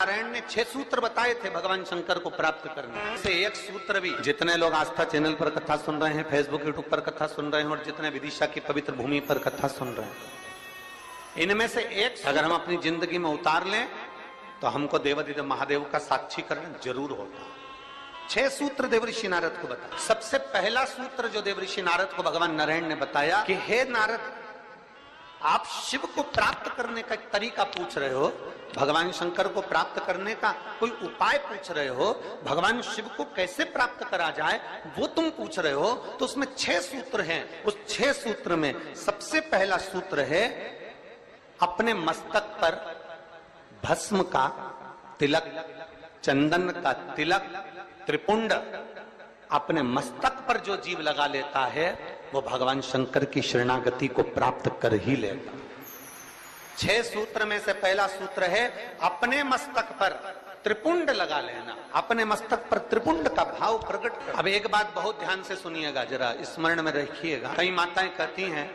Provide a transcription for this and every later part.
नारायण ने 6 सूत्र बताए थे भगवान शंकर को प्राप्त करने से एक सूत्र भी, जितने लोग आस्था चैनल पर कथा सुन रहे हैं, फेसबुक यूट्यूब पर कथा सुन रहे हैं और जितने विदिशा की पवित्र भूमि पर कथा सुन रहे हैं, इनमें से एक अगर हम अपनी जिंदगी में उतार लें तो हमको देवादिदेव महादेव का साक्षीकरण जरूर होता है। 6 सूत्र देवऋषि नारद को बताया। सबसे पहला सूत्र जो देवऋषि नारद को भगवान नारायण ने बताया कि हे नारद, आप शिव को प्राप्त करने का एक तरीका पूछ रहे हो, भगवान शंकर को प्राप्त करने का कोई उपाय पूछ रहे हो, भगवान शिव को कैसे प्राप्त करा जाए वो तुम पूछ रहे हो। तो उसमें 6 सूत्र हैं। उस 6 सूत्र में सबसे पहला सूत्र है अपने मस्तक पर भस्म का तिलक, चंदन का तिलक, त्रिपुंड अपने मस्तक पर जो जीव लगा लेता है वो भगवान शंकर की शरणागति को प्राप्त कर ही लेगा। 6 सूत्र में से पहला सूत्र है अपने मस्तक पर त्रिपुंड लगा लेना, अपने मस्तक पर त्रिपुंड का भाव प्रकट कर। अब एक बात बहुत ध्यान से सुनिएगा, जरा स्मरण में रखिएगा। कई माताएं कहती हैं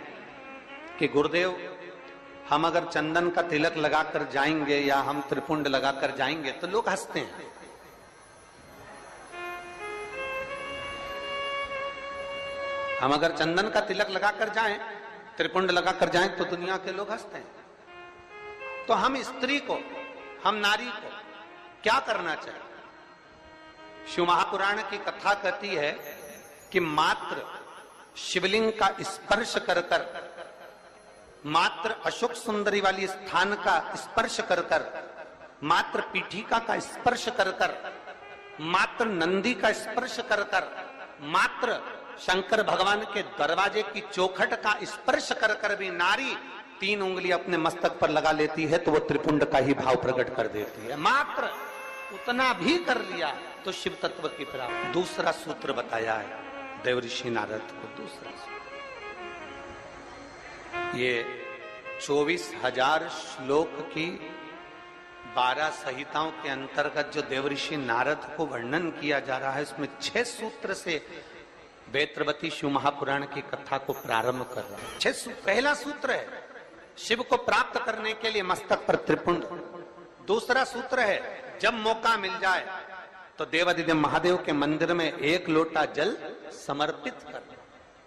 कि गुरुदेव हम अगर चंदन का तिलक लगाकर जाएंगे या हम त्रिपुंड लगाकर जाएंगे तो लोग हंसते हैं। हम अगर चंदन का तिलक लगाकर जाएं, त्रिपुंड लगाकर जाएं तो दुनिया के लोग हंसते हैं। तो हम स्त्री को, हम नारी को क्या करना चाहिए? शिव महापुराण की कथा कहती है कि मात्र शिवलिंग का स्पर्श कर कर, मात्र अशोक सुंदरी वाली स्थान का स्पर्श कर कर, मात्र पीठिका का स्पर्श कर कर, मात्र नंदी का स्पर्श कर कर, मात्र शंकर भगवान के दरवाजे की चौखट का स्पर्श कर कर भी नारी 3 उंगली अपने मस्तक पर लगा लेती है तो वो त्रिपुंड का ही भाव प्रकट कर देती है। मात्र उतना भी कर लिया तो शिव तत्व की प्राप्ति। दूसरा सूत्र बताया है देवऋषि नारद को। दूसरा ये 24,000 श्लोक की 12 संहिताओं के अंतर्गत जो देवऋषि नारद को वर्णन किया जा रहा है, उसमें 6 सूत्र से वेत्रवती शिव महापुराण की कथा को प्रारंभ कर रहा है। 6 पहला सूत्र है शिव को प्राप्त करने के लिए मस्तक पर त्रिपुंड। दूसरा सूत्र है जब मौका मिल जाए तो देवादिदेव महादेव के मंदिर में 1 लोटा जल समर्पित करना।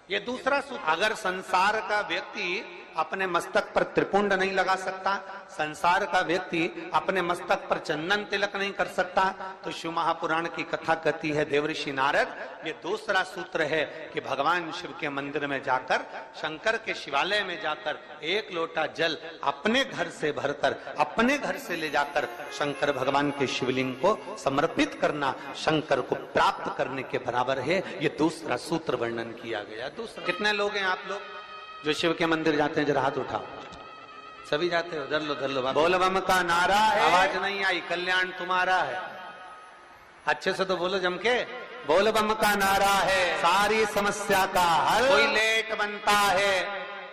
ये दूसरा सूत्र। अगर संसार का व्यक्ति अपने मस्तक पर त्रिपुंड नहीं लगा सकता, संसार का व्यक्ति अपने मस्तक पर चंदन तिलक नहीं कर सकता, तो शिव महापुराण की कथा कहती है देवऋषि नारद, ये दूसरा सूत्र है कि भगवान शिव के मंदिर में जाकर, शंकर के शिवालय में जाकर 1 लोटा जल अपने घर से भरकर, अपने घर से ले जाकर शंकर भगवान के शिवलिंग को समर्पित करना शंकर को प्राप्त करने के बराबर है। ये दूसरा सूत्र वर्णन किया गया। दूसरा, कितने लोग हैं आप लोग जो शिव के मंदिर जाते हैं? जरा हाथ उठाओ। सभी जाते हो? धर लो धर लो। बोल बम का नारा है, आवाज नहीं आई, कल्याण तुम्हारा है। अच्छे से तो बोलो जम के। बोल बम का नारा है, सारी समस्या का हल। कोई लेट बनता है,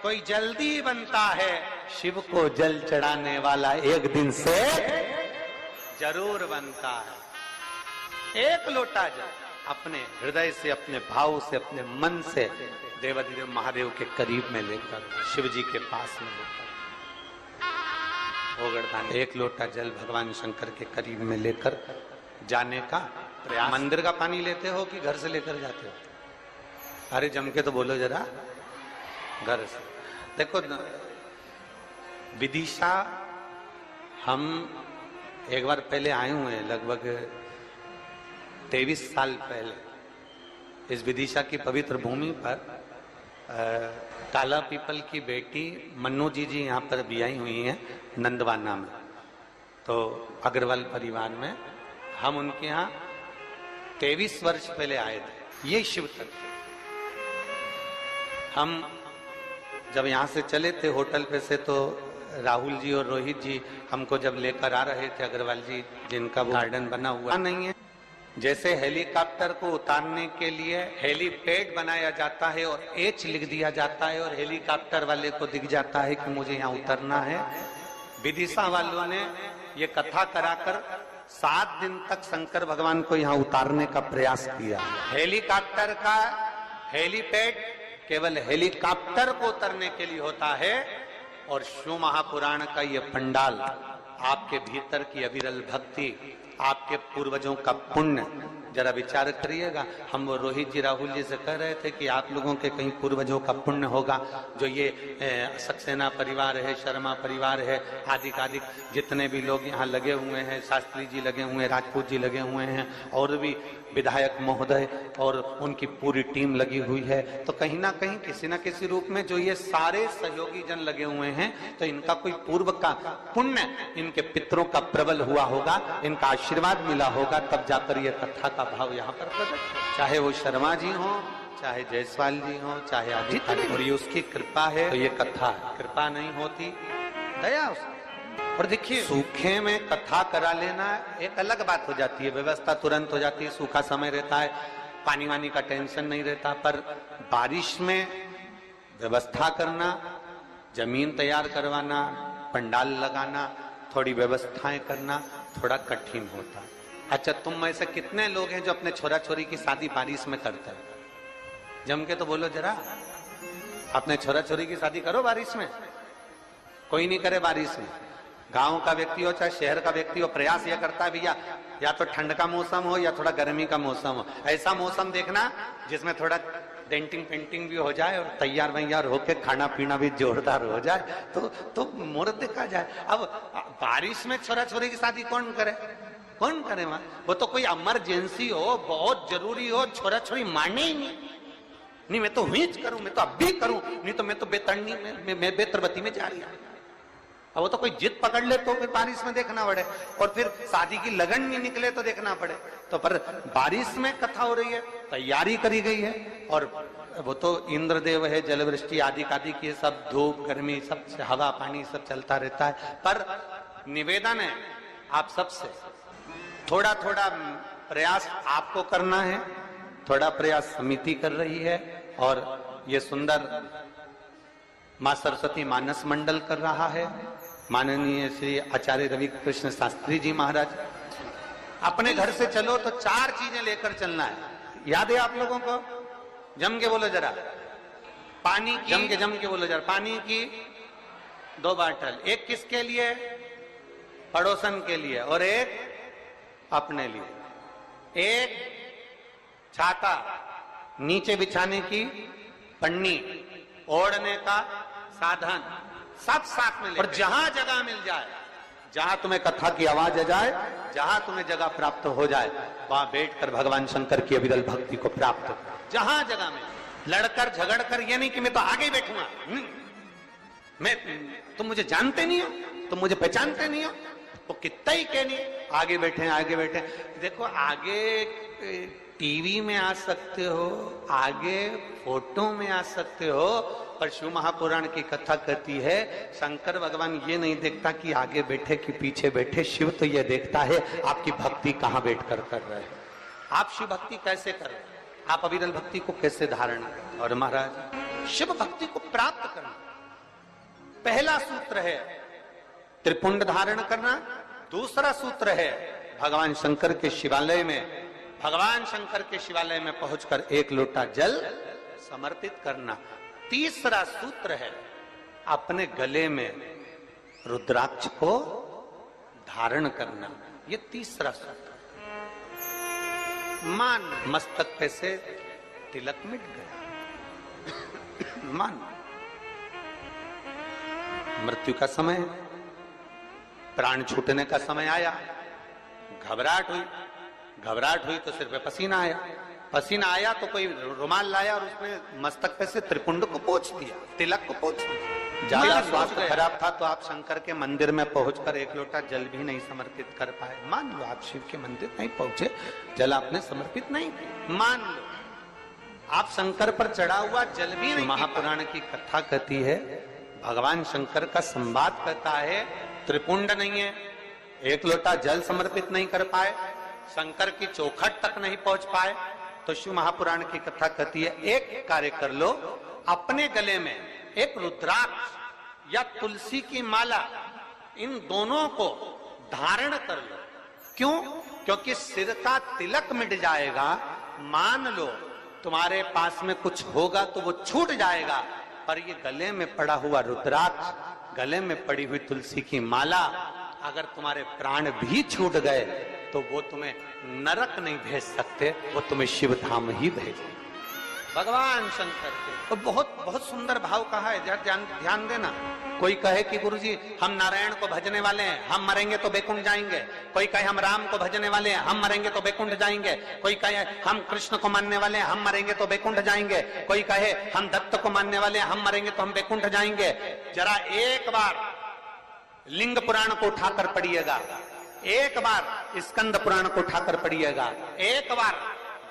कोई जल्दी बनता है, शिव को जल चढ़ाने वाला एक दिन से जरूर बनता है। 1 लोटा जल अपने हृदय से, अपने भाव से, अपने मन से देवादिदेव महादेव के करीब में लेकर, शिव जी के पास में लेकर, गोवर्धन 1 लोटा जल भगवान शंकर के करीब में लेकर जाने का प्रयास। मंदिर का पानी लेते हो कि घर से लेकर जाते हो? अरे जम के तो बोलो जरा। घर से। देखो विदिशा हम एक बार पहले आए हुए हैं, लगभग 23 साल पहले। इस विदिशा की पवित्र भूमि पर काला पीपल की बेटी मन्नू जी यहाँ पर भी आई हुई हैं नंदवाना में। तो अग्रवाल परिवार में हम उनके यहाँ 23 वर्ष पहले आए थे। ये शिव तत्व। हम जब यहाँ से चले थे होटल पे से, तो राहुल जी और रोहित जी हमको जब लेकर आ रहे थे, अग्रवाल जी जिनका वो गार्डन बना हुआ नहीं है, जैसे हेलीकॉप्टर को उतारने के लिए हेलीपैड बनाया जाता है और H लिख दिया जाता है और हेलीकॉप्टर वाले को दिख जाता है कि मुझे यहाँ उतरना है, विदिशा वालों ने ये कथा कराकर 7 दिन तक शंकर भगवान को यहाँ उतारने का प्रयास किया। हेलीकॉप्टर का हेलीपैड केवल हेलीकॉप्टर को उतरने के लिए होता है और शिव महापुराण का ये पंडाल आपके भीतर की अविरल भक्ति, आपके पूर्वजों का पुण्य, जरा विचार करिएगा। हम वो रोहित जी राहुल जी से कह रहे थे कि आप लोगों के कहीं पूर्वजों का पुण्य होगा, जो ये सक्सेना परिवार है, शर्मा परिवार है, आदि जितने भी लोग यहाँ लगे हुए हैं, शास्त्री जी लगे हुए हैं, राजपूत जी लगे हुए हैं, और भी विधायक महोदय और उनकी पूरी टीम लगी हुई है, तो कहीं ना कहीं किसी न किसी रूप में जो ये सारे सहयोगी जन लगे हुए हैं, तो इनका कोई पूर्व का पुण्य, इनके पितरों का प्रबल हुआ होगा, इनका आशीर्वाद मिला होगा, तब जाकर ये कथा का भाव यहाँ पर प्रकट। चाहे वो शर्मा जी हो, चाहे जायसवाल जी हो, चाहे आदि, और ये उसकी कृपा है, तो ये कथा है। कृपा नहीं होती, दया उसकी। और देखिए, सूखे में कथा करा लेना एक अलग बात हो जाती है, व्यवस्था तुरंत हो जाती है, सूखा समय रहता है, पानी वानी का टेंशन नहीं रहता, पर बारिश में व्यवस्था करना, जमीन तैयार करवाना, पंडाल लगाना, थोड़ी व्यवस्थाएं करना थोड़ा कठिन होता है। अच्छा, तुम में से कितने लोग हैं जो अपने छोरा छोरी की शादी बारिश में करते हैं? जम के तो बोलो जरा, अपने छोरा छोरी की शादी करो बारिश में। कोई नहीं करे बारिश में। गांव का व्यक्ति हो चाहे शहर का व्यक्ति हो, प्रयास यह करता है भैया या तो ठंड का मौसम हो या थोड़ा गर्मी का मौसम हो, ऐसा मौसम देखना जिसमें थोड़ा डेंटिंग पेंटिंग भी हो जाए और तैयार वैयार होके खाना पीना भी जोरदार हो जाए, तो मुहूर्त देखा जाए। अब बारिश में छोरा छोरी की शादी कौन करे? कौन करे वहां? वो तो कोई इमरजेंसी हो, बहुत जरूरी हो, छोरा छोरी माने ही नहीं, मैं तो हीच करूं, मैं तो अब भी करूं, नहीं तो मैं तो बेतरनी में बेतरबती में जा रही हूं। अब वो तो कोई जिद पकड़ ले तो फिर बारिश में देखना पड़े, और फिर शादी की लगन नहीं निकले तो देखना पड़े। तो पर बारिश में कथा हो रही है, तैयारी करी गई है, और वो तो इंद्रदेव है, जलवृष्टि आदि की सब, धूप गर्मी सब, हवा पानी सब चलता रहता है। पर निवेदन है आप सबसे, थोड़ा थोड़ा प्रयास आपको करना है, थोड़ा प्रयास समिति कर रही है, और ये सुंदर मां सरस्वती मानस मंडल कर रहा है, माननीय श्री आचार्य रवि कृष्ण शास्त्री जी महाराज। अपने घर से चलो तो 4 चीजें लेकर चलना है, याद है आप लोगों को? जम के बोलो जरा, पानी की, जम के बोलो जरा, पानी की 2 बाटल, एक किसके लिए? पड़ोसन के लिए, और एक अपने लिए। एक छाता, नीचे बिछाने की पन्नी, ओढ़ने का साधन, सब साथ में ले। और जहां जगह मिल जाए, जहां तुम्हें कथा की आवाज आ जाए, जहां तुम्हें जगह प्राप्त हो जाए, वहां बैठकर भगवान शंकर की अविरल भक्ति को प्राप्त कर। जहां जगह में लड़कर झगड़कर, ये नहीं कि मैं तो आगे बैठूंगा, तुम मुझे जानते नहीं हो, तुम मुझे पहचानते नहीं हो, तो कितना ही कहनी, आगे बैठे। देखो, आगे टीवी में आ सकते हो, आगे फोटो में आ सकते हो, पर शिव महापुराण की कथा कहती है शंकर भगवान ये नहीं देखता कि आगे बैठे कि पीछे बैठे, शिव तो ये देखता है आपकी भक्ति कहां बैठकर कर रहे हैं, आप शिव भक्ति कैसे कर रहे हैं, आप अविरल भक्ति को कैसे धारण करें। और महाराज, शिव भक्ति को प्राप्त करना पहला सूत्र है त्रिपुंड धारण करना, दूसरा सूत्र है भगवान शंकर के शिवालय में पहुंचकर 1 लोटा जल समर्पित करना, तीसरा सूत्र है अपने गले में रुद्राक्ष को धारण करना, ये तीसरा सूत्र। मान मस्तक पे से तिलक मिट गया, मान मृत्यु का समय, प्राण छूटने का समय आया, घबराहट हुई तो सिर पे पसीना आया तो कोई रुमाल लाया और उसमें मस्तक पे से त्रिपुंड को पोंछ दिया, तिलक को पोंछ दिया। ज्यादा स्वास्थ्य खराब था तो आप शंकर के मंदिर में पहुंचकर 1 लोटा जल भी नहीं समर्पित कर पाए। मान लो आप शिव के मंदिर नहीं पहुंचे, जल आपने समर्पित नहीं किया, मान लो आप शंकर पर चढ़ा हुआ जल भी नहीं। महापुराण की कथा कहती है, भगवान शंकर का संवाद कहता है, त्रिपुंड नहीं है, 1 लोटा जल समर्पित नहीं कर पाए, शंकर की चौखट तक नहीं पहुंच पाए, तो शिव महापुराण की कथा कहती है एक कार्य कर लो, अपने गले में एक रुद्राक्ष या तुलसी की माला, इन दोनों को धारण कर लो। क्यों? क्योंकि सिर का तिलक मिट जाएगा, मान लो तुम्हारे पास में कुछ होगा तो वो छूट जाएगा, पर ये गले में पड़ा हुआ रुद्राक्ष, गले में पड़ी हुई तुलसी की माला अगर तुम्हारे प्राण भी छूट गए तो वो तुम्हें नरक नहीं भेज सकते, वो तुम्हें शिव धाम ही भेजे। भगवान शंकर के तो बहुत बहुत सुंदर भाव कहा है, ध्यान देना। कोई कहे कि गुरुजी हम नारायण को भजने वाले हैं, हम मरेंगे तो बैकुंठ जाएंगे। कोई कहे हम राम को भजने वाले हैं, हम मरेंगे तो बैकुंठ जाएंगे। कोई कहे हम कृष्ण को मानने वाले हैं, हम मरेंगे तो बैकुंठ जाएंगे। कोई कहे हम दत्त को मानने वाले हैं, हम मरेंगे तो हम बैकुंठ जाएंगे। जरा एक बार लिंग पुराण को उठाकर पढ़िएगा, एक बार स्कंद पुराण को उठाकर पढ़िएगा, एक बार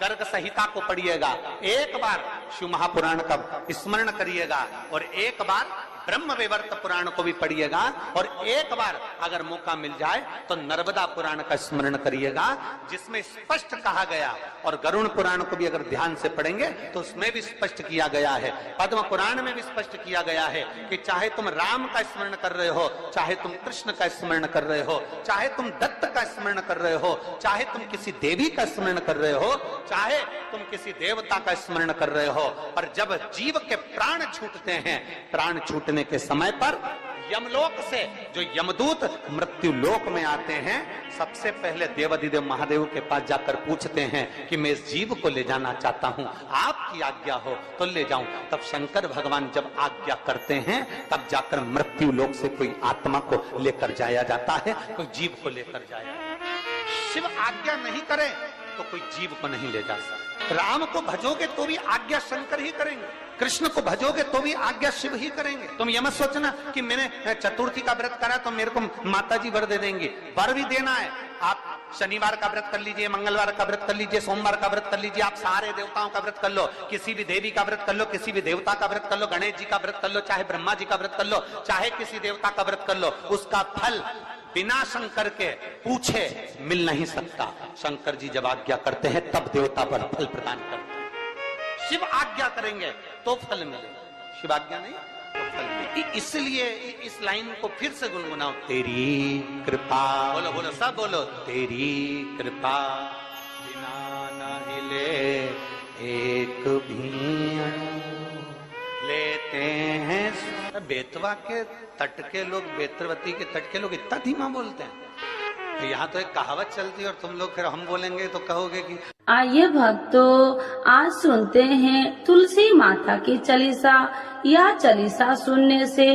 गर्ग संहिता को पढ़िएगा, एक बार शिव महापुराण का स्मरण करिएगा, और एक बार ब्रह्म विवर्त पुराण को भी पढ़िएगा, और एक बार अगर मौका मिल जाए तो नर्मदा पुराण का स्मरण करिएगा, जिसमें स्पष्ट कहा गया, और गरुण पुराण को भी अगर ध्यान से पढ़ेंगे तो उसमें भी स्पष्ट किया गया है, पद्म पुराण में भी स्पष्ट किया गया है कि चाहे तुम राम का स्मरण कर रहे हो, चाहे तुम कृष्ण का स्मरण कर रहे हो, चाहे तुम दत्त का स्मरण कर रहे हो, चाहे तुम किसी देवी का स्मरण कर रहे हो, चाहे तुम किसी देवता का स्मरण कर रहे हो, पर जब जीव के प्राण छूटते हैं, प्राण छूटने के समय पर यमलोक से जो यमदूत मृत्यु लोक में आते हैं, सबसे पहले देवाधिदेव महादेव के पास जाकर पूछते हैं कि मैं इस जीव को ले जाना चाहता हूं, आपकी आज्ञा हो तो ले जाऊं। तब शंकर भगवान जब आज्ञा करते हैं, तब जाकर मृत्यु लोक से कोई आत्मा को लेकर जाया जाता है, कोई जीव को लेकर जाया। शिव आज्ञा नहीं करे तो कोई जीव को नहीं ले जा सकता। राम को भजोगे तो भी आज्ञा शंकर ही करेंगे, कृष्ण को भजोगे तो भी आज्ञा शिव ही करेंगे। तुम ये मत सोचना कि मैंने चतुर्थी का व्रत करा तो मेरे को माता जी वर दे देंगे, वर भी देना है। आप शनिवार का व्रत कर लीजिए, मंगलवार का व्रत कर लीजिए, सोमवार का व्रत कर लीजिए, आप सारे देवताओं का व्रत कर लो, किसी भी देवी का व्रत कर लो, किसी भी देवता का व्रत कर लो, गणेश जी का व्रत कर लो, चाहे ब्रह्मा जी का व्रत कर लो, चाहे किसी देवता का व्रत कर लो, उसका फल बिना शंकर के पूछे मिल नहीं सकता। शंकर जी जब आज्ञा करते हैं तब देवता पर फल प्रदान करते हैं। शिव आज्ञा करेंगे तो फल मिलेगा, शिव आज्ञा नहीं तो फल मिलेगा। इसलिए इस लाइन को फिर से गुनगुनाओ, तेरी कृपा, बोलो बोलो सब बोलो, तेरी कृपा बिना न हिले एक भी अणु, लेते हैं। बेतवा के तट के लोग, बेतरवती के तट के लोग इतना धीमा बोलते हैं। तो यहाँ तो एक कहावत चलती है और तुम लोग फिर हम बोलेंगे तो कहोगे कि। आइए भक्तों, आज सुनते हैं तुलसी माता की चालीसा। यह चालीसा सुनने से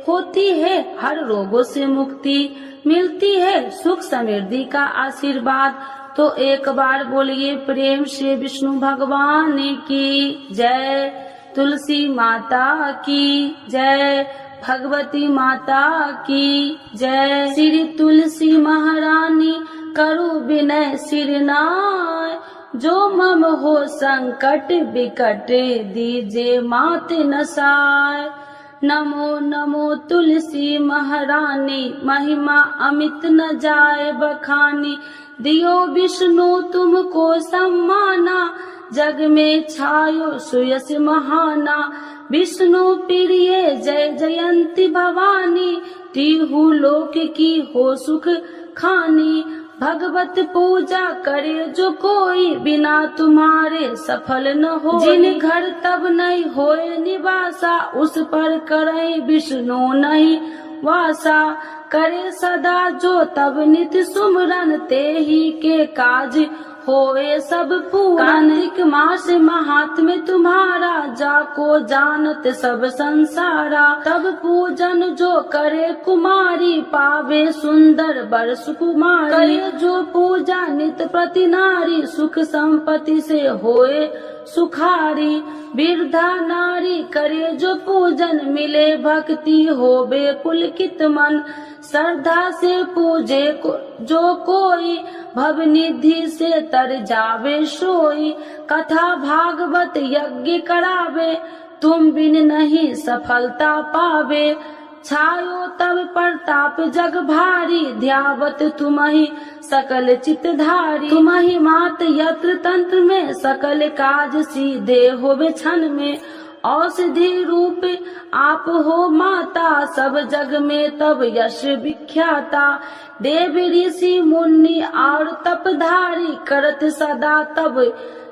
होती है हर रोगों से मुक्ति, मिलती है सुख समृद्धि का आशीर्वाद। तो एक बार बोलिए प्रेम से विष्णु भगवान की जय, तुलसी माता की जय, भगवती माता की जय। श्री तुलसी महारानी करु विनय सिरनाय, जो मम हो संकट विकट दीजे मात नसाय। नमो नमो तुलसी महारानी, महिमा अमित न जाए बखानी, दियो विष्णु तुमको सम्माना, जग में छायो सुयस महाना। विष्णु प्रिय जय जयंती भवानी, तिहु लोक की हो सुख खानी। भगवत पूजा करे जो कोई, बिना तुम्हारे सफल न हो। जिन घर तब नहीं होए निवासा, उस पर करे विष्णु नहीं वासा। करे सदा जो तब नित सुमरन, ते ही के काज होए सब पूरन। कार्तिक मास महात्म्य तुम्हारा, जाको जानत सब संसारा। तब पूजन जो करे कुमारी, पावे सुंदर बर सुकुमारी। करे जो पूजा नित प्रति नारी, सुख संपत्ति से होए सुखारी। वृद्धा नारी करे जो पूजन, मिले भक्ति होवे पुलकित मन। श्रद्धा से पूजे जो कोई, भवनिधि से तर जावे सोई। कथा भागवत यज्ञ करावे, तुम बिन नहीं सफलता पावे। छायो तब प्रताप जग भारी, ध्यावत तुम्हि सकल चितधारी। तुम्हि मात यत्र तंत्र में, सकल काज सीधे होवे क्षण में। औषधि रूप आप हो माता, सब जग में तब यश विख्याता। देव ऋषि मुनि और तपधारी, करत सदा तब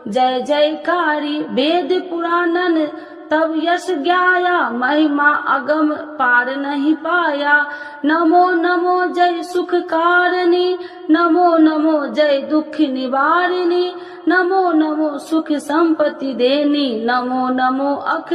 जय जयकारी। वेद पुराणन तब यश ज्ञाया महिमा अगम पार नहीं पाया। नमो नमो जय सुख कारिणी, नमो नमो जय दुख निवारिणी, नमो नमो सुख संपत्ति देनी, नमो नमो अख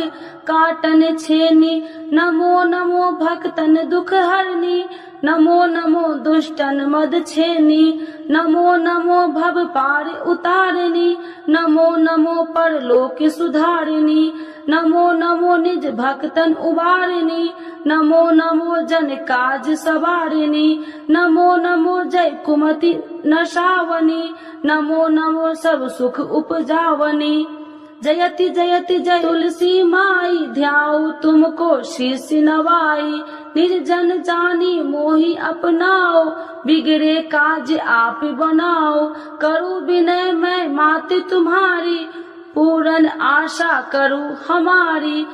काटन छेनी, नमो नमो भक्तन दुख हरनी, नमो नमो दुष्टन मद छेनी, नमो नमो भव पार उतारिणी, नमो नमो परलोक सुधारिणी, नमो नमो निज भक्तन उबारिणी, नमो नमो जन काज सवारिणी, नमो नमो जय कुमति नशावनी, नमो नमो सब सुख उपजावनी। जयति जयति जय तुलसी माई, ध्याऊ तुमको शीश नवाई, निर्जन जानी मोहि अपनाओ, बिगड़े काज आप बनाओ, करूं विनय मैं मात तुम्हारी, पूरन आशा करूं हमारी,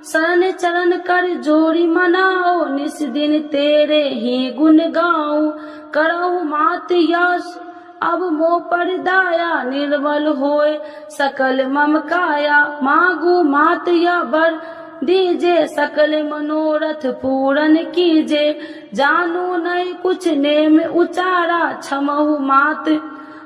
शरण चरण कर जोड़ी मनाओ, निस दिन तेरे ही गुण गाऊं, करहु मात यश अब मोह पर दाया, निर्मल होए सकल मम काया, मांगू मात या बर दीजे, सकल मनोरथ पूरन कीजे, जानू नहीं कुछ नेम उचारा, क्षमहु मात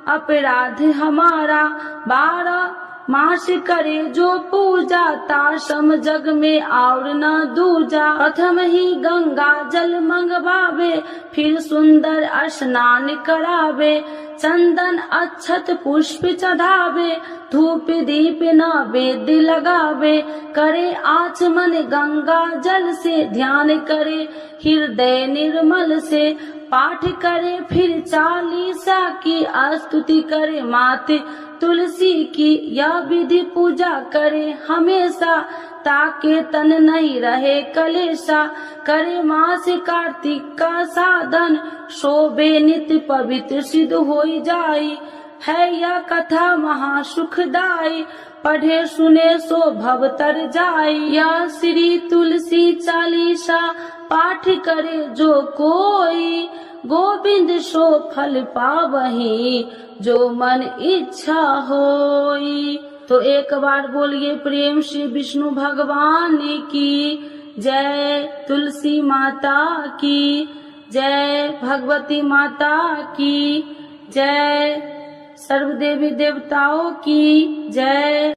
अपराध हमारा, 12 मास करे जो पूजा, ताशम जग में और न दूजा, प्रथम ही गंगा जल मंगवावे, फिर सुंदर स्नान करावे, चंदन अक्षत पुष्प चढ़ावे, धूप दीप नैवेद्य लगावे, करे आचमन गंगा जल से, ध्यान करे हृदय निर्मल से, पाठ करे फिर 40 की, स्तुति करे माते तुलसी की, यह विधि पूजा करे हमेशा, ताके तन नहीं रहे कलेशा, करे मास कार्तिक का साधन, शोभे नित्य पवित्र सिद्ध होई जाई, है यह कथा महासुखदाई, पढ़े सुने सो भव तर जाई, यह श्री तुलसी चालीसा, पाठ करे जो कोई, गोविंद सो फल पावही, जो मन इच्छा होई। तो एक बार बोलिए प्रेम से विष्णु भगवान की जय, तुलसी माता की जय, भगवती माता की जय, सर्व देवी देवताओं की जय।